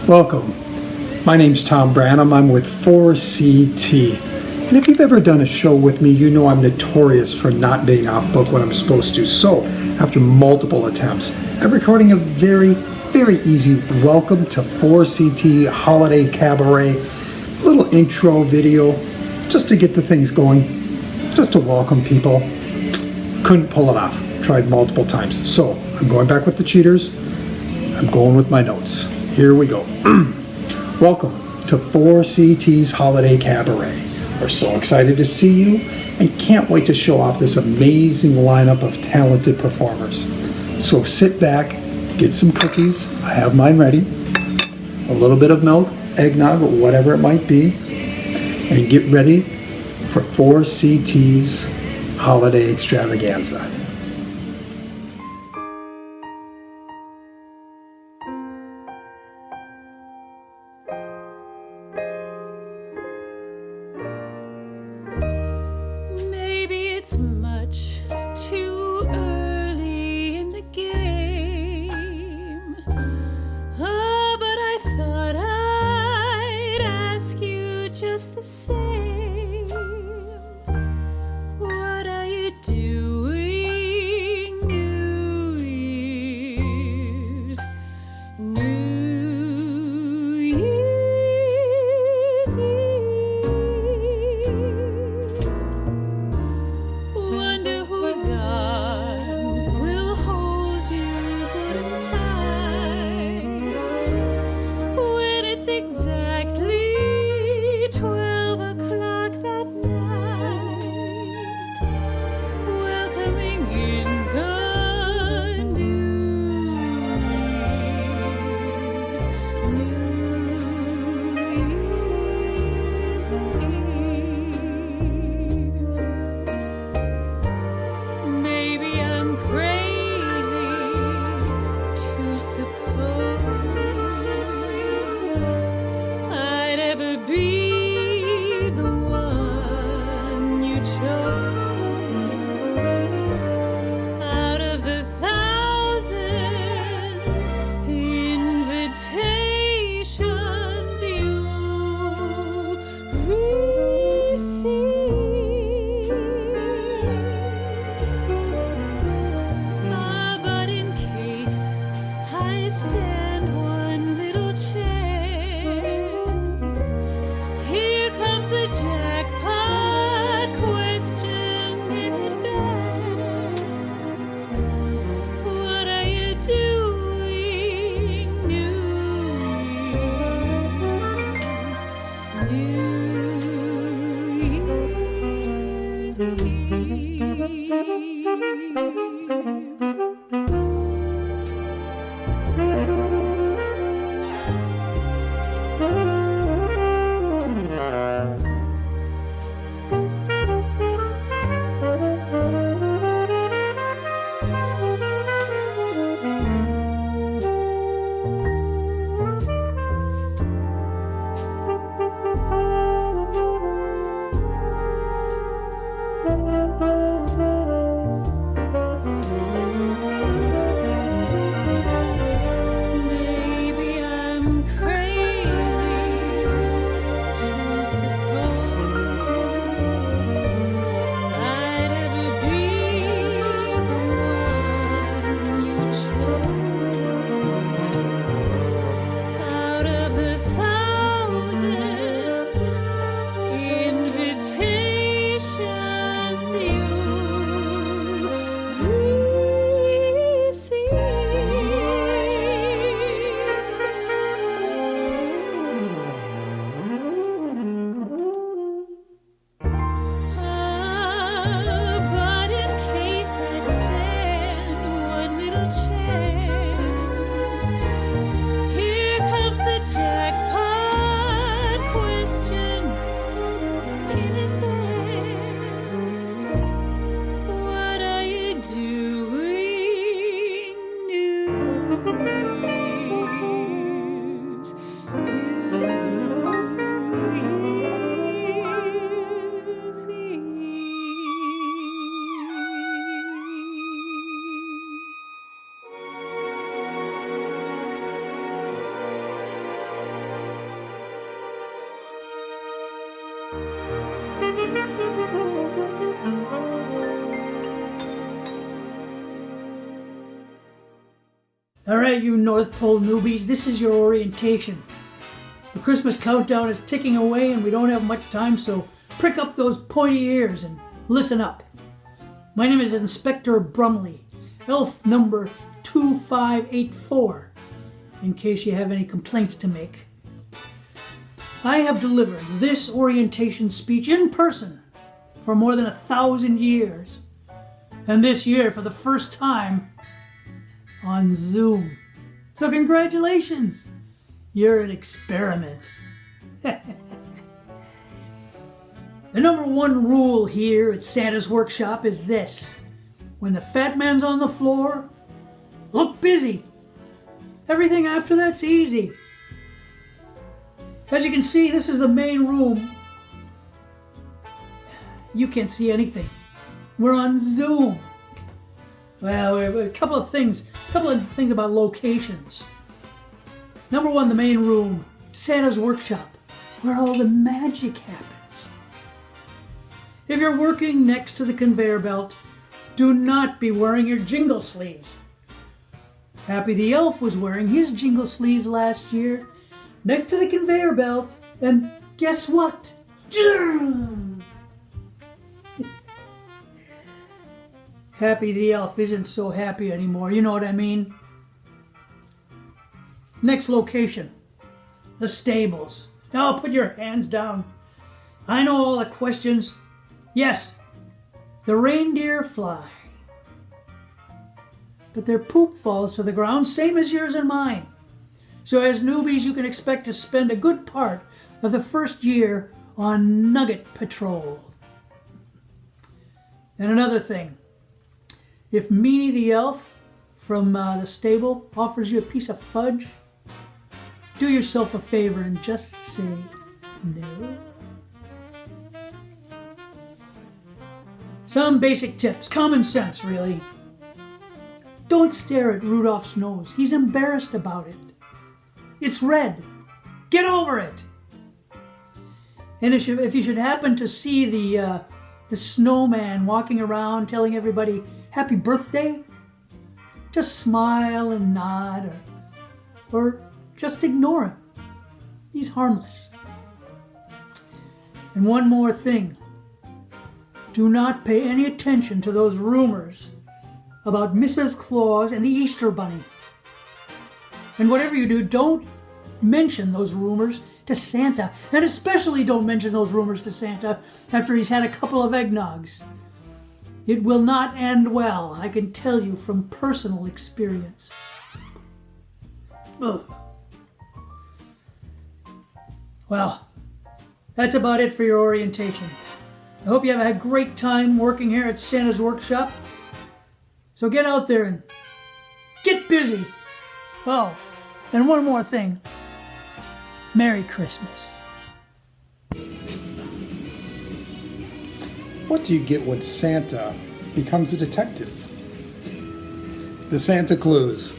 Welcome. My name's Tom Branham. I'm with 4CT. And if you've ever done a show with me, you know I'm notorious for not being off book when I'm supposed to. So, after multiple attempts, I'm recording a very easy welcome to 4CT Holiday Cabaret. Little intro video, just to get the things going, just to welcome people. Couldn't pull it off. Tried multiple times. So, I'm going back with the cheaters. I'm going with my notes. Here we go. Welcome to 4CT's Holiday Cabaret. We're so excited to see you and can't wait to show off this amazing lineup of talented performers. So sit back, get some cookies. I have mine ready. A little bit of milk, eggnog, whatever it might be. And get ready for 4CT's Holiday Extravaganza. Alright, you North Pole newbies, this is your orientation. The Christmas countdown is ticking away and we don't have much time, so prick up those pointy ears and listen up. My name is Inspector Brumley, elf number 2584, in case you have any complaints to make. I have delivered this orientation speech in person for more than 1,000 years, and this year for the first time on Zoom. So congratulations, you're an experiment. The number one rule here at Santa's workshop is this: when the fat man's on the floor, look busy. Everything after that's easy. As you can see, this is the main room. You can't see anything. We're on Zoom. Well, a couple of things about locations. Number one, the main room, Santa's workshop, where all the magic happens. If you're working next to the conveyor belt, do not be wearing your jingle sleeves. Happy the Elf was wearing his jingle sleeves last year next to the conveyor belt, and guess what? Happy the Elf isn't so happy anymore, you know what I mean? Next location, the stables. Now put your hands down. I know all the questions. Yes, the reindeer fly, but their poop falls to the ground, same as yours and mine. So as newbies, you can expect to spend a good part of the first year on Nugget Patrol. And another thing, if Meanie the Elf from the stable offers you a piece of fudge, do yourself a favor and just say no. Some basic tips, common sense really. Don't stare at Rudolph's nose. He's embarrassed about it. It's red. Get over it. And if you should happen to see the snowman walking around telling everybody happy birthday, just smile and nod, or just ignore him. He's harmless. And one more thing. Do not pay any attention to those rumors about Mrs. Claus and the Easter Bunny. And whatever you do, don't mention those rumors to Santa. And especially don't mention those rumors to Santa after he's had a couple of eggnogs. It will not end well, I can tell you from personal experience. Ugh. Well, that's about it for your orientation. I hope you have a great time working here at Santa's workshop. So get out there and get busy. Oh, and one more thing. Merry Christmas. What do you get when Santa becomes a detective? The Santa clues.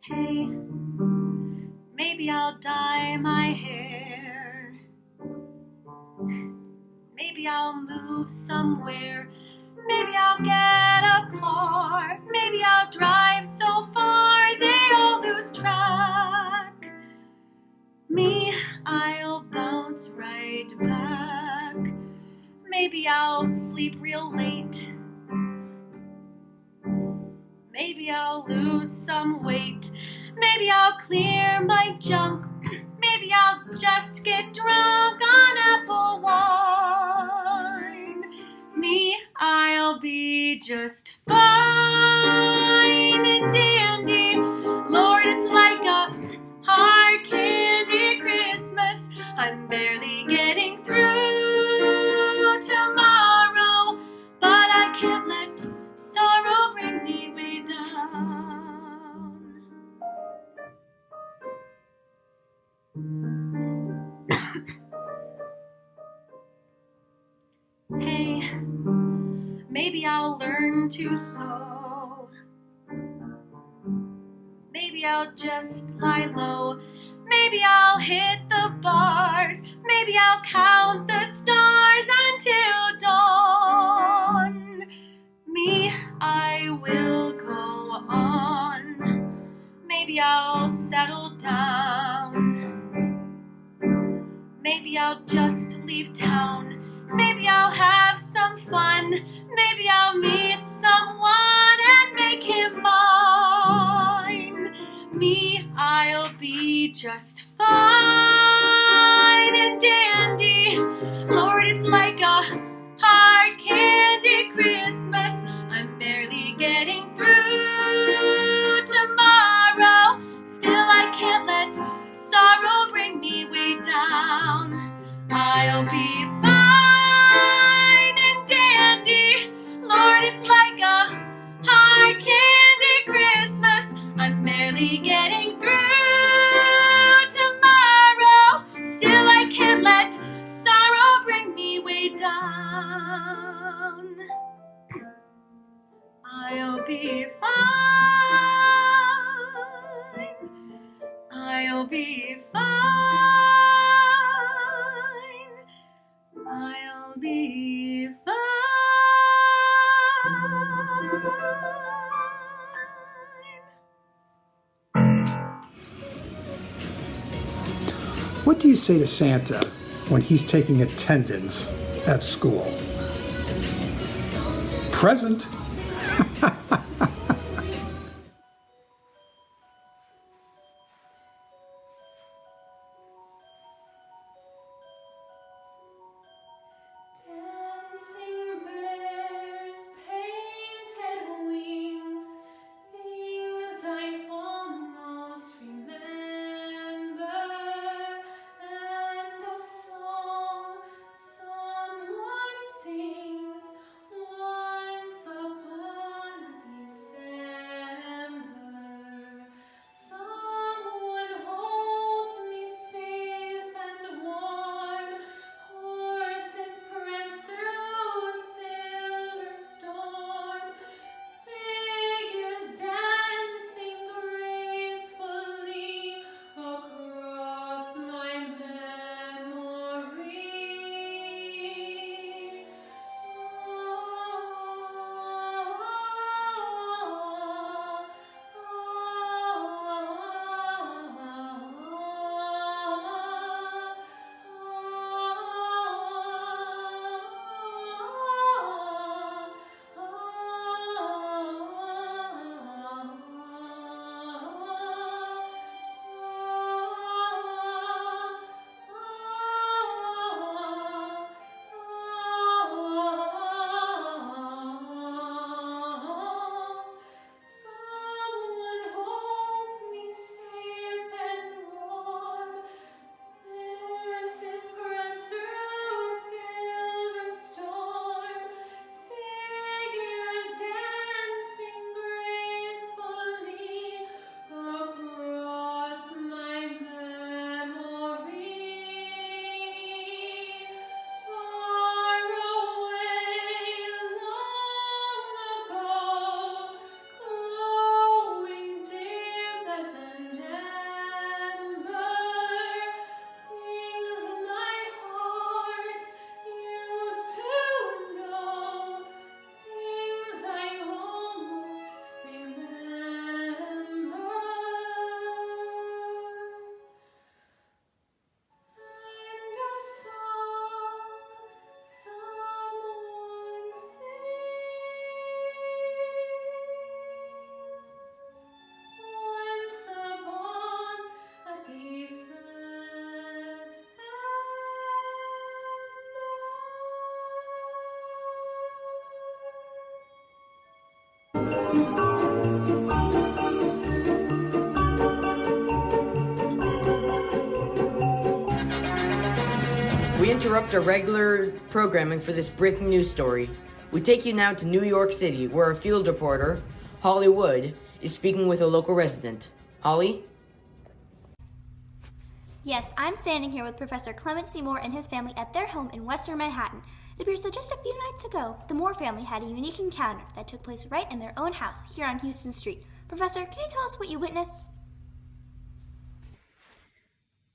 Hey, maybe I'll dye my hair. Maybe I'll move somewhere. Maybe I'll get a car. Maybe I'll drive so far they all lose track. Me, I'll bounce right back. Maybe I'll sleep real late. Maybe I'll lose some weight. Maybe I'll clear my junk. Maybe I'll just get drunk on apple wine. Me, I'll be just fine and dandy. Lord, it's like a hard candy Christmas. I'm barely getting through tomorrow, but I can't let sorrow bring me way down. Hey, maybe I'll learn to sew. Maybe I'll just lie low. Maybe I'll hit the bars. Maybe I'll count the stars until dawn. Me, I will go on. Maybe I'll settle down. Maybe I'll just leave town. Maybe I'll have some fun. Maybe I'll meet someone and make him mine. Me, I'll be just fine and dandy. Lord, it's like a hard candy Christmas. I'm barely getting through tomorrow. Still, I can't let sorrow bring me way down. I'll be fine and dandy. Lord, it's like a hard candy Christmas. I'm barely getting through tomorrow. Still, I can't let sorrow bring me way down. I'll be fine. I'll be fine. I'll be fine. What do you say to Santa when he's taking attendance at school? Present. Dancing bears, painted wings, things I almost remember, and a song someone sings once upon a December. Someone holds me safe and warm. Horses prance through a silver storm. Figures dancing gracefully across my memory. Someone holds me safe and warm. Horses prance through a silver storm. Figures dancing gracefully across my memory. Far away, long ago, glowing dim as an ember, things my heart used to know, things I almost remember. And a song someone sings once upon a December. We interrupt our regular programming for this breaking news story. We take you now to New York City, where our field reporter, Holly Wood, is speaking with a local resident. Holly? Yes, I'm standing here with Professor Clement Seymour and his family at their home in Western Manhattan. It appears that just a few nights ago, the Moore family had a unique encounter that took place right in their own house here on Houston Street. Professor, can you tell us what you witnessed?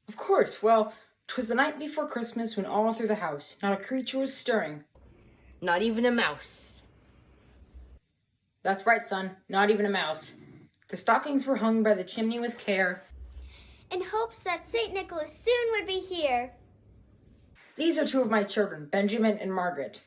Of course. Well, 'twas the night before Christmas when all through the house not a creature was stirring. Not even a mouse. That's right, son. Not even a mouse. The stockings were hung by the chimney with care. In hopes that St. Nicholas soon would be here. These are two of my children, Benjamin and Margaret.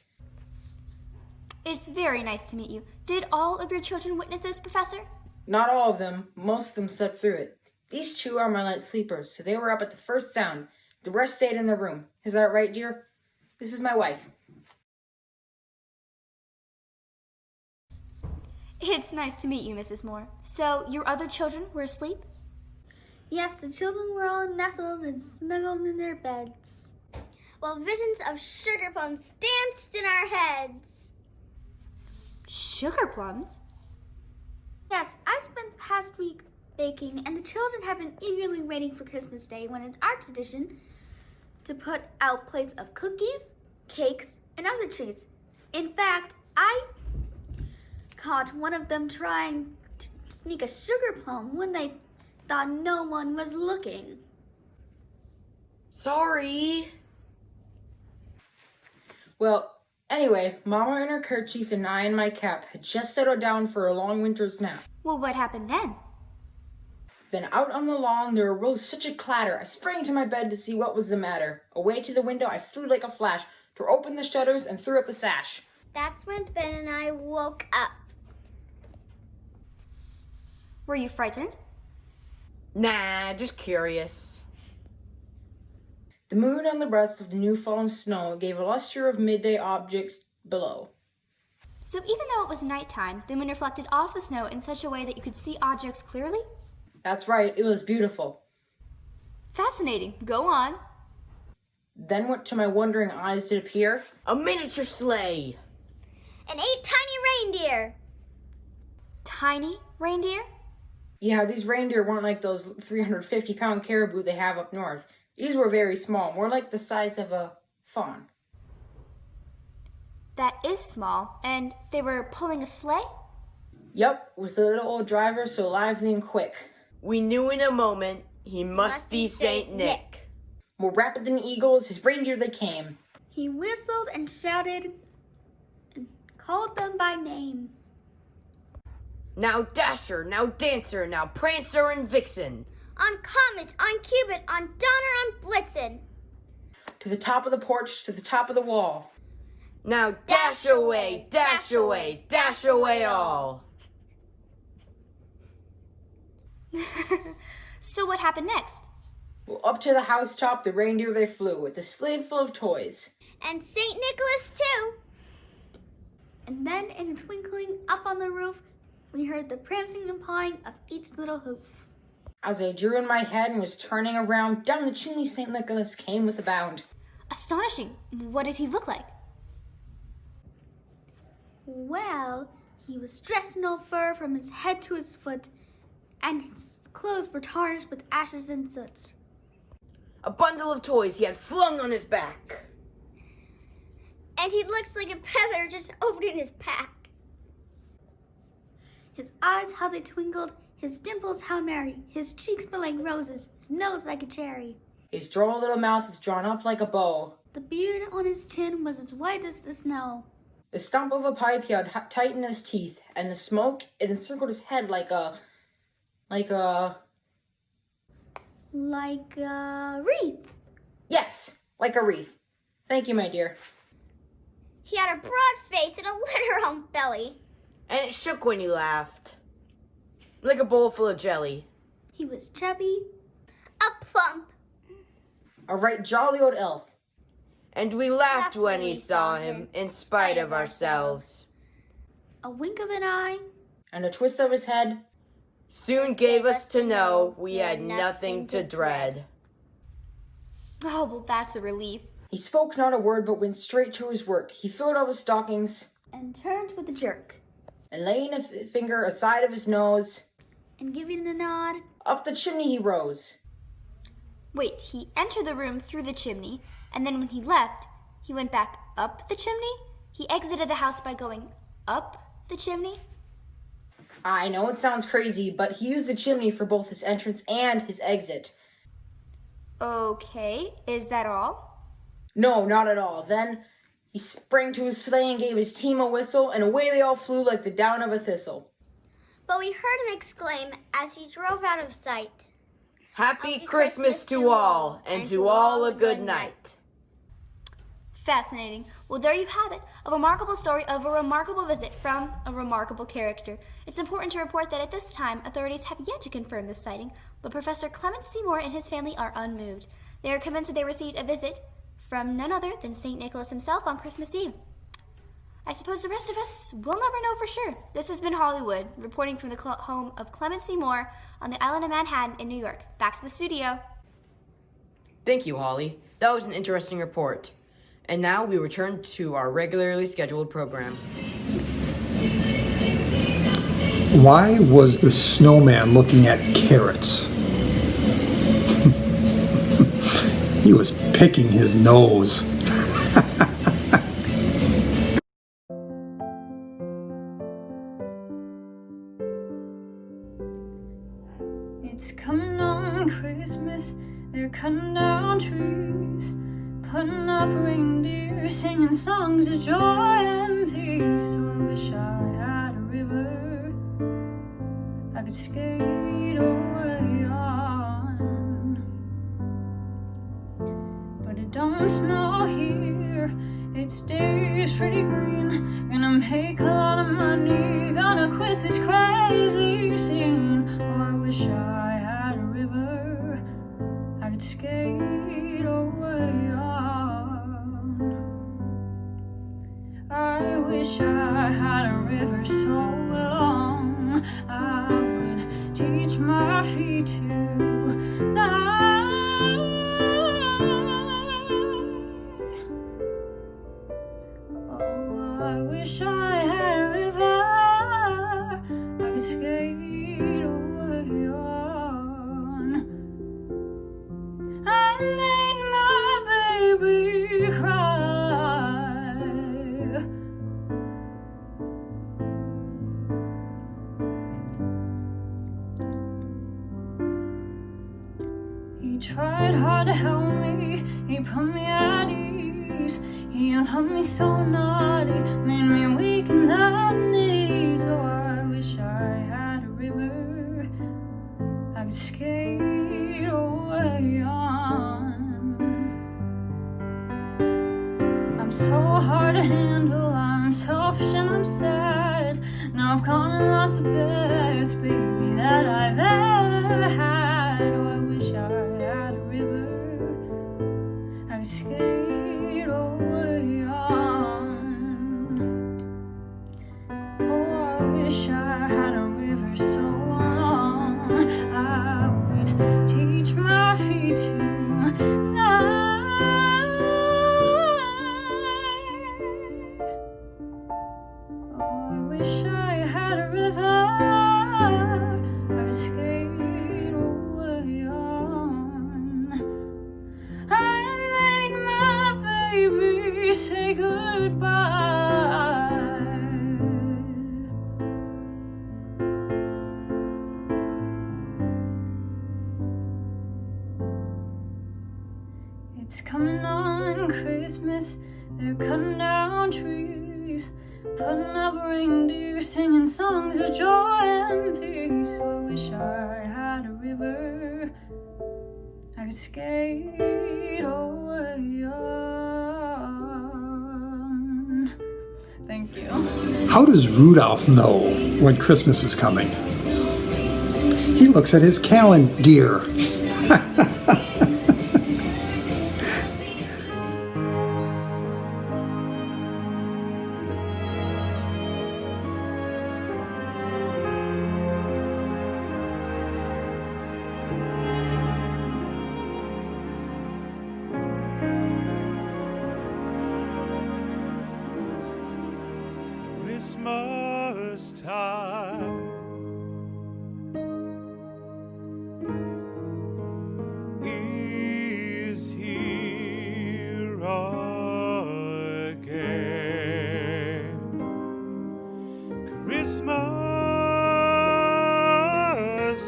It's very nice to meet you. Did all of your children witness this, Professor? Not all of them. Most of them slept through it. These two are my light sleepers, so they were up at the first sound. The rest stayed in their room. Is that right, dear? This is my wife. It's nice to meet you, Mrs. Moore. So, your other children were asleep? Yes, the children were all nestled and snuggled in their beds, while visions of sugar plums danced in our heads. Sugar plums? Yes, I spent the past week baking, and the children have been eagerly waiting for Christmas Day, when it's our tradition to put out plates of cookies, cakes, and other treats. In fact, I caught one of them trying to sneak a sugar plum when they thought no one was looking. Sorry. Well, anyway, Mama in her kerchief and I in my cap had just settled down for a long winter's nap. Well, what happened then? Then out on the lawn there arose such a clatter, I sprang to my bed to see what was the matter. Away to the window I flew like a flash, tore open the shutters and threw up the sash. That's when Ben and I woke up. Were you frightened? Nah, just curious. The moon on the breast of the new fallen snow gave a luster of midday objects below. So even though it was nighttime, the moon reflected off the snow in such a way that you could see objects clearly? That's right, it was beautiful. Fascinating. Go on. Then what to my wondering eyes did appear? A miniature sleigh. And 8 tiny reindeer. Tiny reindeer? Yeah, these reindeer weren't like those 350-pound caribou they have up north. These were very small, more like the size of a fawn. That is small. And they were pulling a sleigh? Yup, with the little old driver so lively and quick. We knew in a moment he must be Saint Nick. More rapid than eagles, his reindeer they came. He whistled and shouted and called them by name. Now Dasher, now Dancer, now Prancer and Vixen. On Comet, on Cupid, on Donner, on Blitzen. To the top of the porch, to the top of the wall. Now dash away, dash away, dash away all. So what happened next? Well, up to the housetop the reindeer they flew, with a sleigh full of toys. And St. Nicholas, too. And then, in a twinkling, up on the roof, we heard the prancing and pawing of each little hoof. As I drew in my head and was turning around, down the chimney St. Nicholas came with a bound. Astonishing. What did he look like? Well, he was dressed in old fur from his head to his foot, and his clothes were tarnished with ashes and soot. A bundle of toys he had flung on his back. And he looked like a peddler just opening his pack. His eyes, how they twinkled, his dimples, how merry, his cheeks were like roses, his nose like a cherry. His droll little mouth was drawn up like a bow. The beard on his chin was as white as the snow. The stump of a pipe he had tight in his teeth, and the smoke, it encircled his head like a wreath. Yes, like a wreath. Thank you, my dear. He had a broad face and a litter-on belly. And it shook when he laughed. Like a bowl full of jelly. He was chubby, a plump, A right jolly old elf. And we laughed when we saw him, in spite of ourselves. a wink of an eye, And a twist of his head. Soon gave us to know we had nothing to dread. Oh, well, that's a relief. He spoke not a word, but went straight to his work. He filled all the stockings, and turned with a jerk, and laying a finger aside of his nose, and giving a nod. up the chimney he rose. Wait, he entered the room through the chimney, and then when he left, he went back up the chimney? He exited the house by going up the chimney? I know it sounds crazy, but he used the chimney for both his entrance and his exit. Okay, is that all? No, not at all. Then he sprang to his sleigh and gave his team a whistle, and away they all flew like the down of a thistle. But we heard him exclaim as he drove out of sight. Happy Christmas to all, and to all a good night. Fascinating. Well, there you have it. A remarkable story of a remarkable visit from a remarkable character. It's important to report that at this time, authorities have yet to confirm this sighting, but Professor Clement Seymour and his family are unmoved. They are convinced that they received a visit from none other than St. Nicholas himself on Christmas Eve. I suppose the rest of us will never know for sure. This has been Hollywood, reporting from the home of Clement Seymour on the island of Manhattan in New York. Back to the studio. Thank you, Holly. That was an interesting report. And now we return to our regularly scheduled program. Why was the snowman looking at carrots? He was picking his nose. It's coming on Christmas, they're cutting down trees, putting up reindeer, singing songs of joy and peace. So I wish I had a river I could skate away on. But it don't snow here, it stays pretty green. Gonna make a lot of money, gonna quit this crazy scene. Oh, I wish I had a river I could skate away on. I wish I had a river so long I would teach my feet to fly. Oh, I wish I had a river I could skate away on. I made my baby cry. He tried hard to help me, he put me at ease. He loved me so naughty, made me weak in the knees. Oh, I wish I had a river I could skate away on. I'm so hard to handle, I'm selfish and I'm sad. Now I've gone and lost the best baby that I've ever had. Oh, I wish I had a river I could skate away on. Oh, I wish I had a river so long I would teach my feet to fly. Oh, I wish I had a river I could skate away on. I made my baby say goodbye. It's coming on Christmas, they're cutting down trees, putting up reindeer, singing songs of joy and peace. So I wish I had a river I could skate away on. Thank you. How does Rudolph know when Christmas is coming? He looks at his calendar. Christmas time is here again. Christmas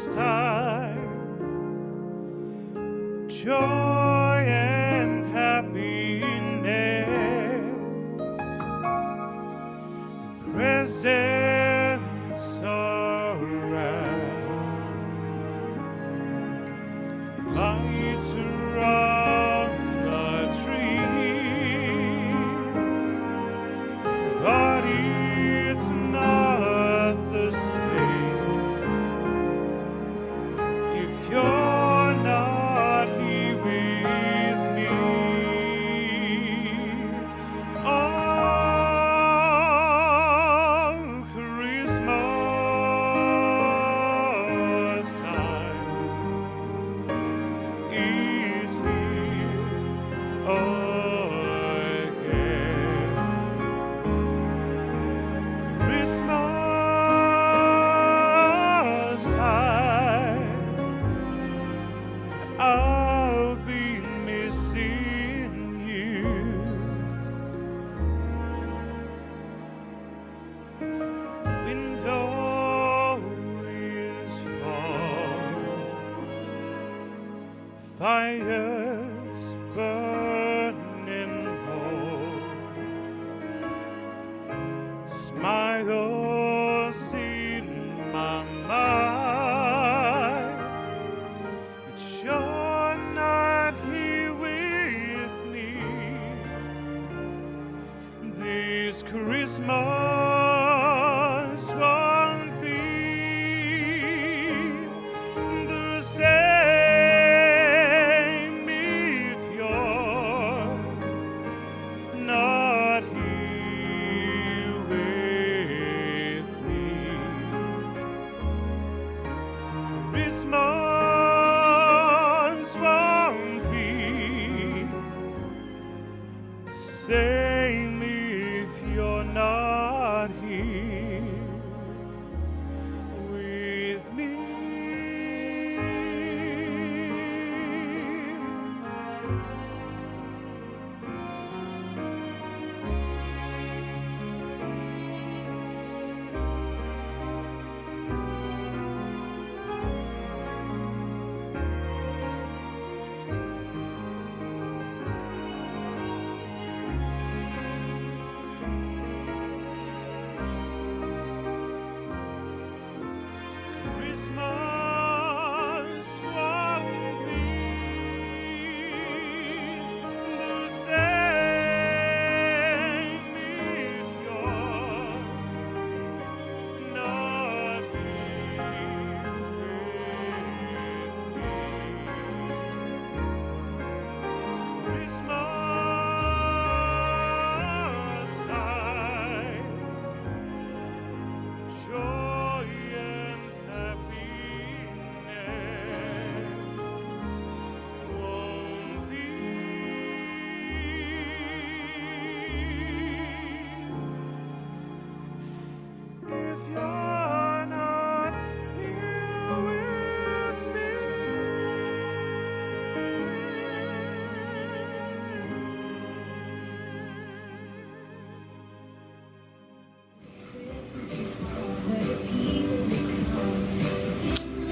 time, joy fires burning low, smiles in my mind, but you're not here with me this Christmas. Won't be the same if you're not here with me. Christmas won't be same if you're not here with me. Christmas won't be the same if you're not here with me. Christmas time, joy and happiness won't be. If you're not here with me.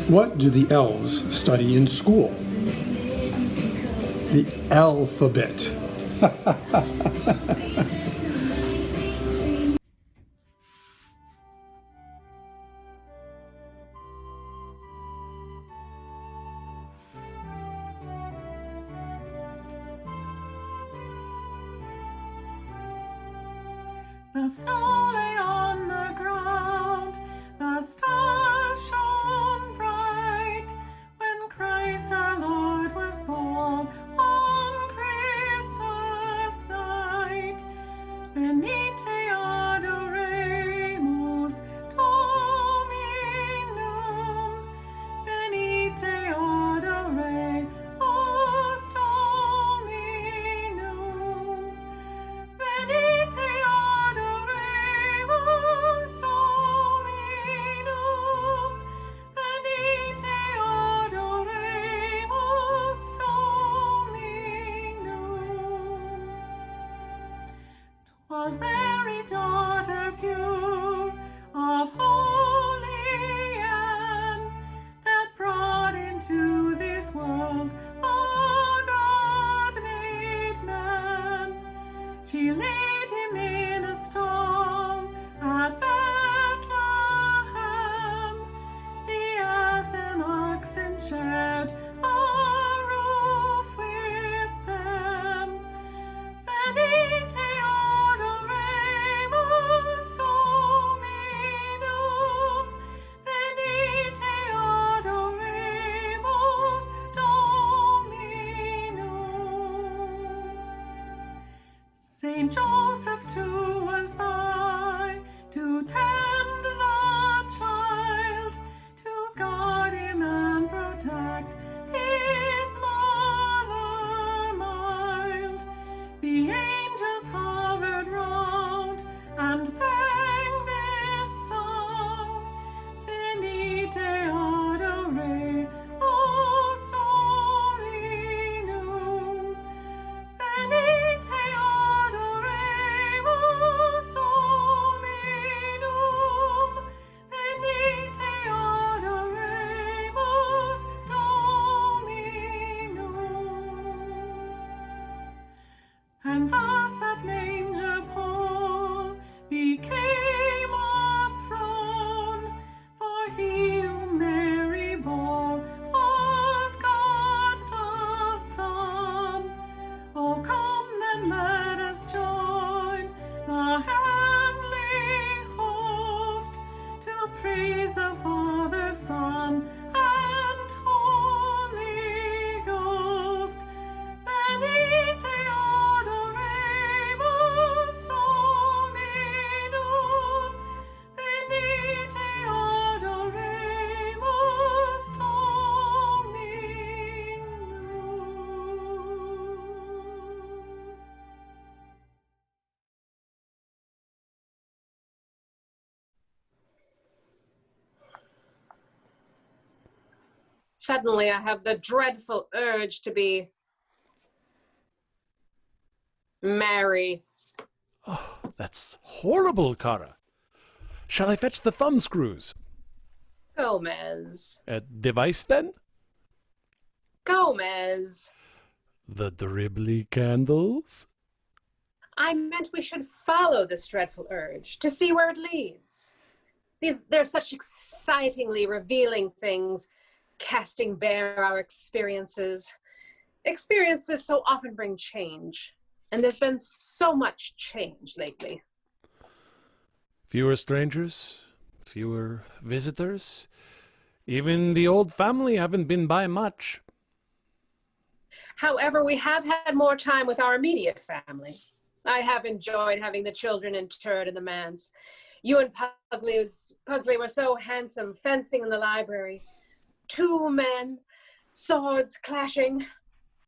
What do the elves study in school? The alphabet. The snow lay on the ground, the stars shone bright, when Christ our Lord was born on Christmas night. Venite adoremus Dominum, venite adoremus Dominum, venite adoremus Dominum, venite adoremus Dominum. 'Twas Mary, daughter pure of Holy Anne, that brought into this world a God-made man. She laid him in a stall at Bethlehem. The ass and oxen shared a roof with them. Venite adoremus Dominum, Suddenly I have the dreadful urge to be merry. Oh, that's horrible, Cara. Shall I fetch the thumb screws? Gomez. A device, then? Gomez. The dribbly candles? I meant we should follow this dreadful urge to see where it leads. They're such excitingly revealing things, casting bare our experiences. Experiences so often bring change, and there's been so much change lately. Fewer strangers, fewer visitors. Even the old family haven't been by much. However, we have had more time with our immediate family. I have enjoyed having the children interred in the manse. You and Pugsley were so handsome, fencing in the library. 2 men, swords clashing.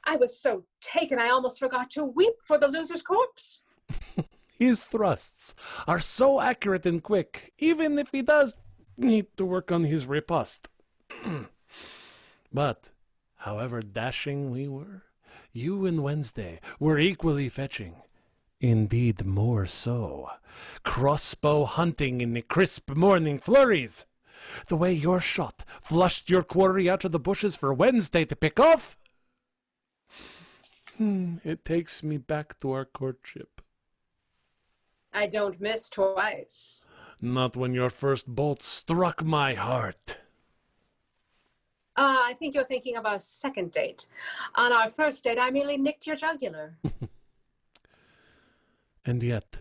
I was so taken I almost forgot to weep for the loser's corpse. His thrusts are so accurate and quick, even if he does need to work on his riposte. But, however dashing we were, you and Wednesday were equally fetching. Indeed, more so. Crossbow hunting in the crisp morning flurries. The way your shot flushed your quarry out of the bushes for Wednesday to pick off. It takes me back to our courtship. I don't miss twice. Not when your first bolt struck my heart. I think you're thinking of our second date. On our first date, I merely nicked your jugular. And yet...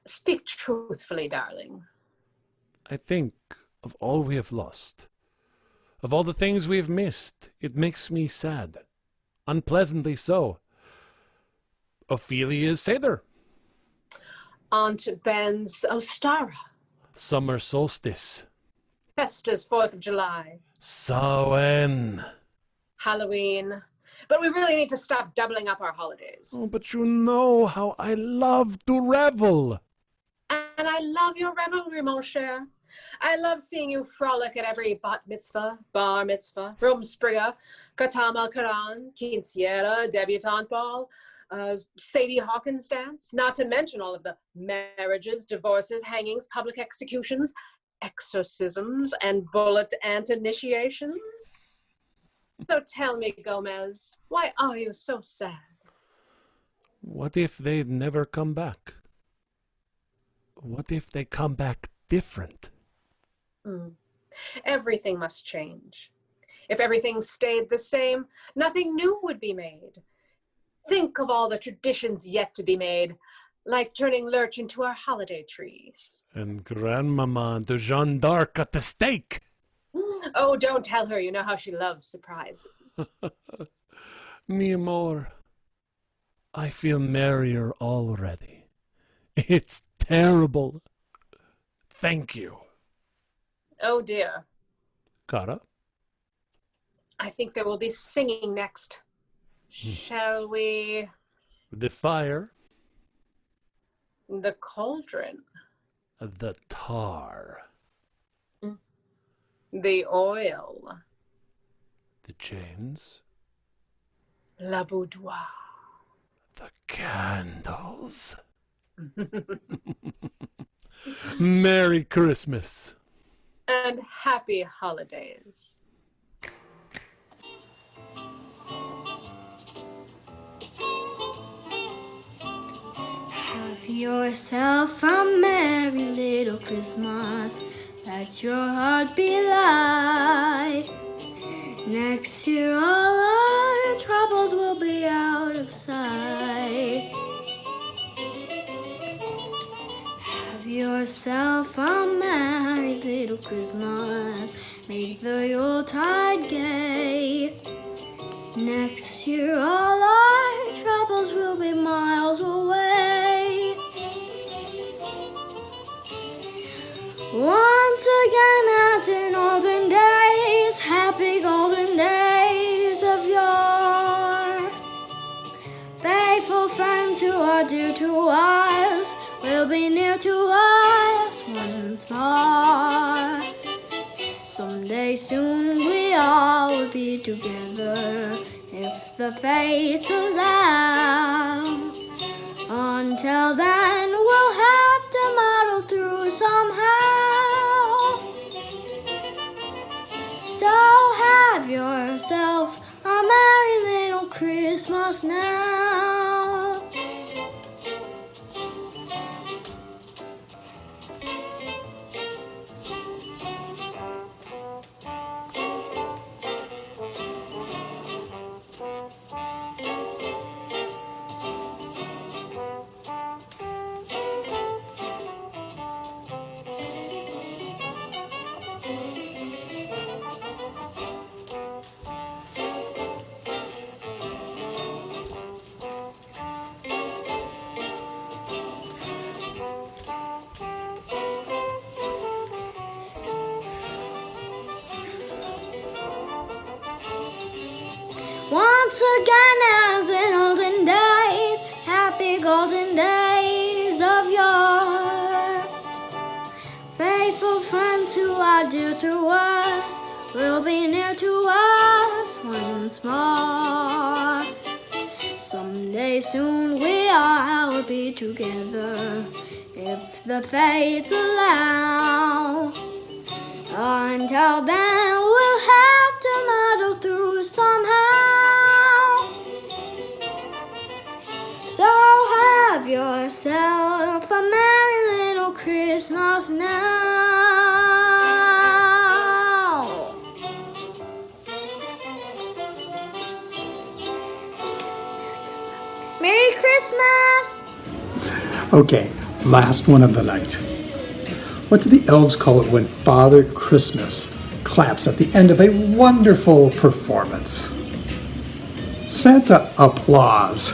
Speak truthfully, darling. I think of all we have lost. Of all the things we have missed, it makes me sad. Unpleasantly so. Ophelia's Seder. Aunt Ben's Ostara. Summer solstice. Festa's 4th of July. Samhain. Halloween. But we really need to stop doubling up our holidays. Oh, but you know how I love to revel. And I love your revelry, mon cher. I love seeing you frolic at every bat mitzvah, bar mitzvah, Rumspringer, Katam al-Quran, quinceañera, debutante ball, Sadie Hawkins dance, not to mention all of the marriages, divorces, hangings, public executions, exorcisms, and bullet ant initiations. So tell me, Gomez, why are you so sad? What if they never come back? What if they come back different? Everything must change. If everything stayed the same, nothing new would be made. Think of all the traditions yet to be made, like turning Lurch into our holiday tree. And Grandmama de Jeanne d'Arc at the stake. Oh, don't tell her. You know how she loves surprises. Mi amor, I feel merrier already. It's terrible. Thank you. Oh, dear. Cara? I think there will be singing next. Shall we? The fire. The cauldron. The tar. The oil. The chains. La boudoir. The candles. Merry Christmas. And happy holidays. Have yourself a merry little Christmas. Let your heart be light. Next year all our troubles will be out of sight. Have yourself a merry little Christmas. Make the Yuletide gay. Next year all our troubles will be miles away. Once again, as in olden days, happy golden days of yore, faithful friends who are dear to us will be near to us once more. Someday Someday soon we all will be together, if the fates allow. Until then, we'll have to muddle through somehow. So have yourself a merry little Christmas now. Once again, as in olden days, happy golden days of yore, faithful friends who are dear to us will be near to us once more. Someday soon we all will be together, if the fates allow. Until then, we'll have to muddle through somehow. So have yourself a merry little Christmas now. Merry Christmas! Okay, last one of the night. What do the elves call it when Father Christmas claps at the end of a wonderful performance? Santa applause.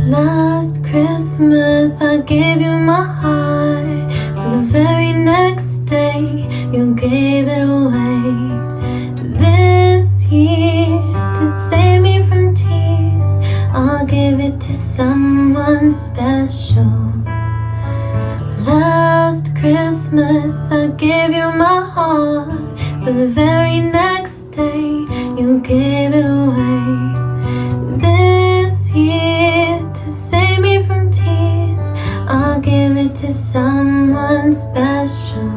Last Christmas I gave you my heart, but the very next day you gave it away. This year, to save me from tears, I'll give it to someone special. Last Christmas I gave you my heart, but the very next day you gave it away. This year, to save me from tears, I'll give it to someone special.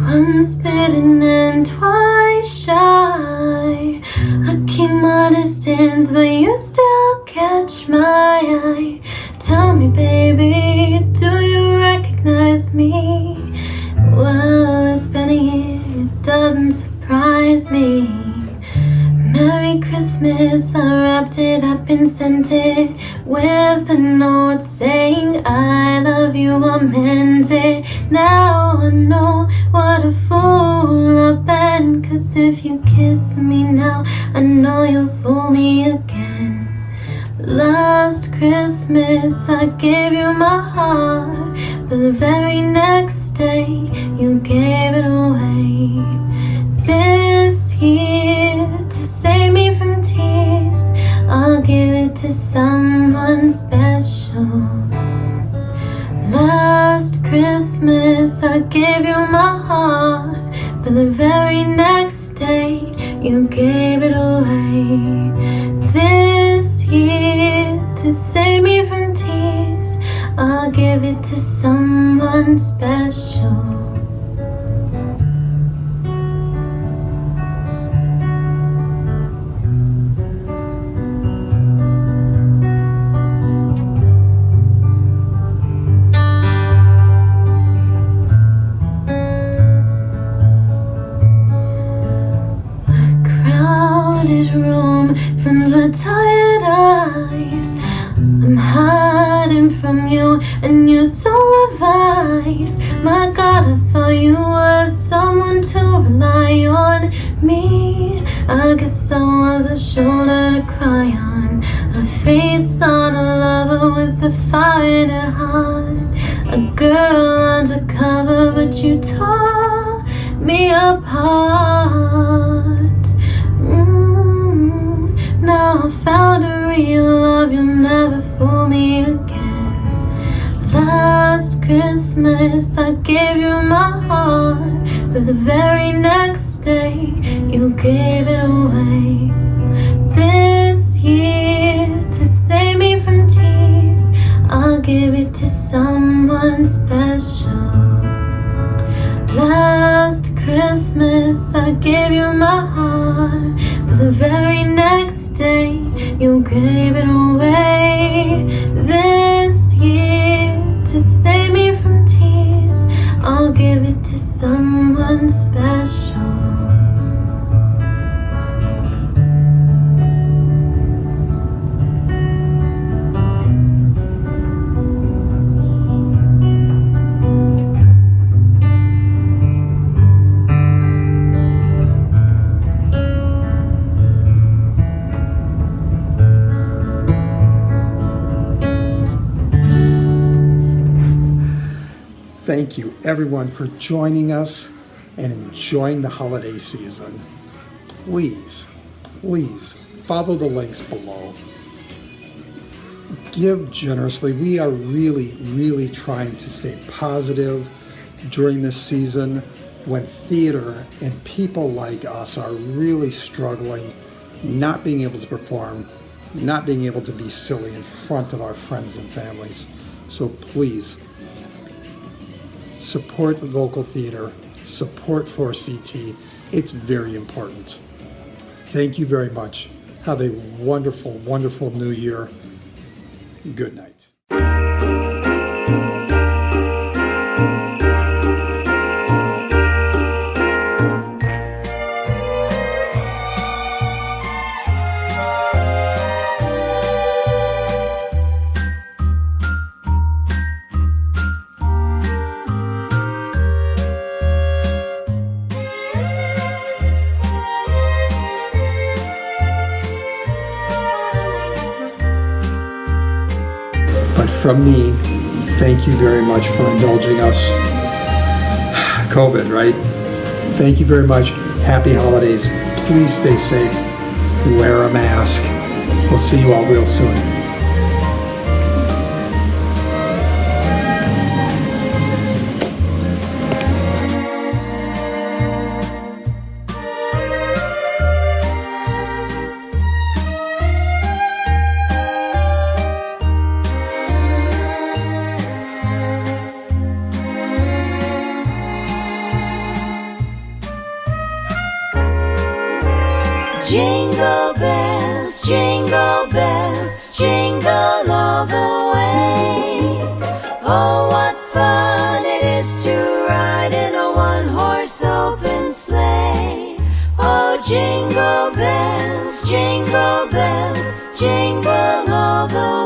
Once bitten and twice shy, I keep my distance, but you still catch my eye. Tell me, baby, do you recognize me? Well, it's been a year, it doesn't surprise me. Merry Christmas, I wrapped it up and sent it with a note saying I love you, I meant it. Now I know what a fool I've been, 'cause if you kiss me now, I know you'll fool me again. Last Christmas I gave you my heart, but the very next day you gave it away. This year, to save me from tears, I'll give it to someone special. Last Christmas I gave you my heart, but the very next day you gave it away. This year, to save me from tears, I'll give it to someone special. Room, friends with tired eyes. I'm hiding hiding from you and your soul of ice. My God, I thought you were someone to rely on. Me, I guess I was a shoulder to cry on, a face on a lover with a fire in her heart, a girl undercover, but you tore me apart. Now I found a real love, you'll never fool me again. Last Christmas I gave you my heart, but the very next day you gave it away. This year, to save me from tears, I'll give it to someone special. Last Christmas I gave you my heart, but the very next day you gave it away. This year, to save me from tears, I'll give it to someone special. Thank you, everyone, for joining us and enjoying the holiday season. Please, please follow the links below. Give generously. We are really trying to stay positive during this season when theater and people like us are really struggling, not being able to perform, not being able to be silly in front of our friends and families. So please, support local theater, support 4CT. It's very important. Thank you very much. Have a wonderful, wonderful new year. Good night. From me, thank you very much for indulging us. COVID, right? Thank you very much. Happy holidays. Please stay safe. Wear a mask. We'll see you all real soon. Jingle bells, jingle all the way. Oh, what fun it is to ride in a one-horse open sleigh. Oh, jingle bells, jingle all the way.